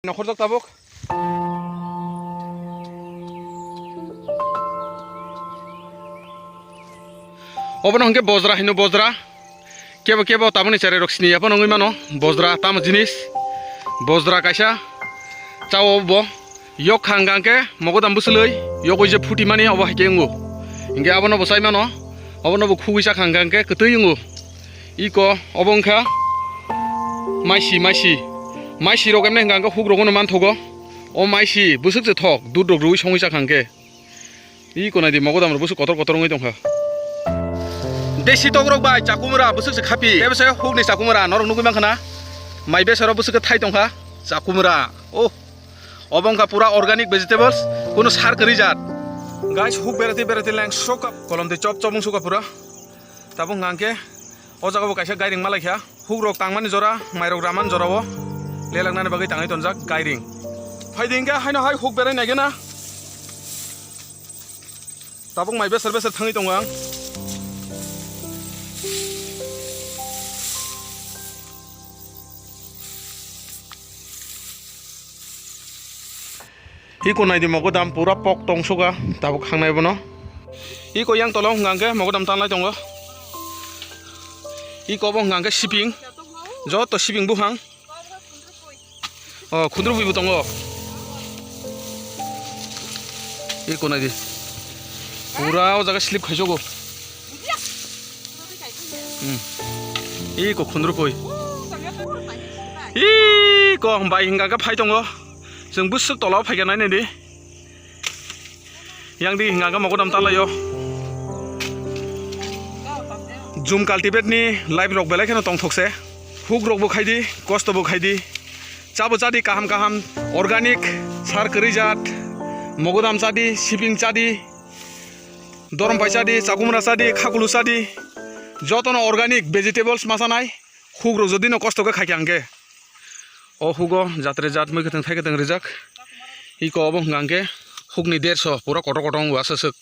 नखरजों tabuk obo nongke bojra hino bojra kebo kebo tabuni chere roksini apa nongoi mano bojra tam jinis bojra kaisa chao bo yok khangangke mogodam busloi yok oije phuti mani obo hake ngo inge abono bosai mano obono bo khuisa khangangke ketui ngo iko obongkha maisi rok emne hangangke hugrogono manthogo o maisi busuk je thok dudrok rui songisa khangke iko nadi mogodam ro busuk kotor kotor ngoi tongkha Desi togrok bai cakumura busuk se khapi tebese hukni cakumura norok nugui mangkhana mai besaro busuk thai tongkha cakumura oh obongkha pura organic vegetables kono sar kari jat guys huk berati lang soka kolom de chop chopung soka pura tabung ngangke o jaga bo kaisa gairing malaikha huk rok tangmani jora mairok raman jora bo lelangnani bagai tangai tonjak gairing faidingga haino hai huk berai nagena tabung mai besar thangai tongang Iko naidi mogodam pura pok tongsoga tabuk khangnai bono iko yang tolong ngangke mogodam tanlai tongo iko bo ngangke shipping joto shipping buhang khundru bui tongo iko naidi pura o jaga slip khaijogo iko khundru bui iko bai ngangke phai tongo जों बुसुक तलाव फायगानाय नायदि yang di hingga mogodam talayo zoom cultivate ni live rok belai khano tong thokse huk rok bo khaidi cost bo khaidi chabo chadi kaham organic sar krijat mogodam chadi shipping chadi dorom pai chadi chakumra chadi khakulu chadi jotono organic vegetables masanai huk rok jodi no cost ko khaikyangge o hugo jatre jat moi keteng thai keteng rijak iko obo ngangke hukni 150 pura kotor kotong wa sesek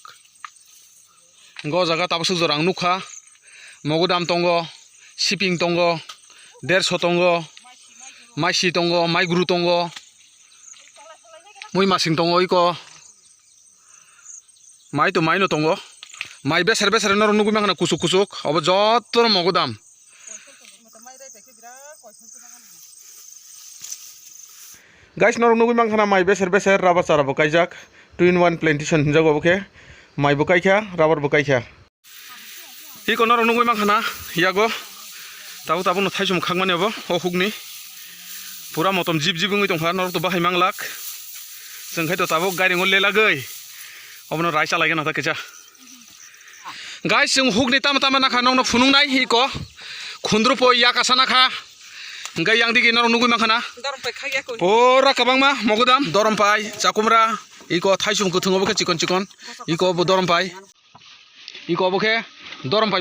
go jaga tabasuk jorang nukha mogodam tongo shipping tongo 150 tongo maisi tongo mai guru tongo moi masing tongo iko mai to mai no tongo mai beser nor nugui mangna kusuk obo jotor mogodam Guys norok nugui mangkhana mai beser rubber chara bo kaijak 2-in-1 plantation jago boke mai bo kaikha rubber bo kaikha iko norok nugui mangkhana yago tabu no thaisum khangmani bo o hukni pura motom jib ngui tongkha norok to bahai manglak jengkhai to tabu gairing ol lelagoi obno rai chalai na takecha guys jeng hukni tama nakha nongno phunung nai iko khundru po yakasana kha Enggak yang digi norong nunggu mangkana. Pora kabang mah mogodam dorom pai cakumra iko thaisum ko thungo boke cikon iko bo dorom pai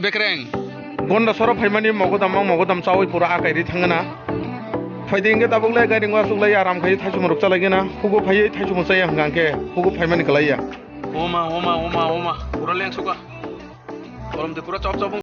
bekreng bonda soro phaimani mogodam chawi pura akai ri thangana faidinge tabuk lai garing wa suklai aram khai thaisum rok chalagena hugo phai thaisum chai hangangke hugo phaimani kalaiya oma pura leng suka dorom de pura chop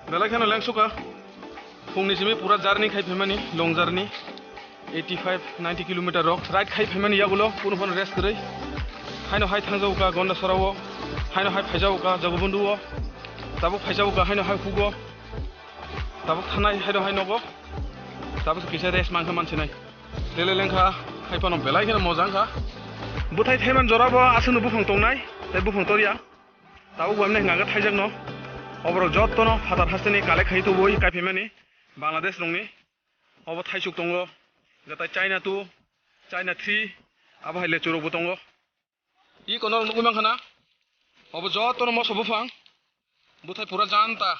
Belai kan lang suka fungni simi pura journey khai phemani long journey 85-90 km rock ride khai phemani yagulo puno rest krai haino hai thangjauka gonda sorawo haino hai phaijauka jagobunduo tabuk phaijauka haino hai hugo tabuk thanai haino hai nogo tabuk kisa res mangkha mansinai lele lengkha hai pano belai khena mojangkha buthai thaiman jorabo asunu bufang tongnai tai bufang toria tabuk wamne ngaga thaijak no oborok jottono phatar hasteni kalek khai tuboi kaifimani Bangladesh rongni obo thaisuk tongo gatai China 2 China 3 abo hai lecturok bo tongo I kono nugui mangkhana obo jottono moso bufang buthai pura janta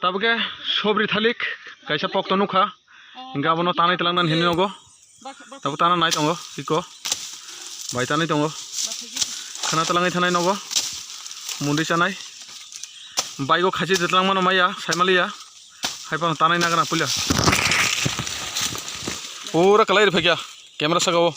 tabuke sobri thalik kaisa pokto nukha gabono tanai telangnan hini nogo tabu tana nai tongo iko bai tanai tongo khana talangai thanai nogo mundi chanai baigo khaji jetlang mano maya saimaliya haipano tanai nagana pulia pura kalai phegya camera sagawo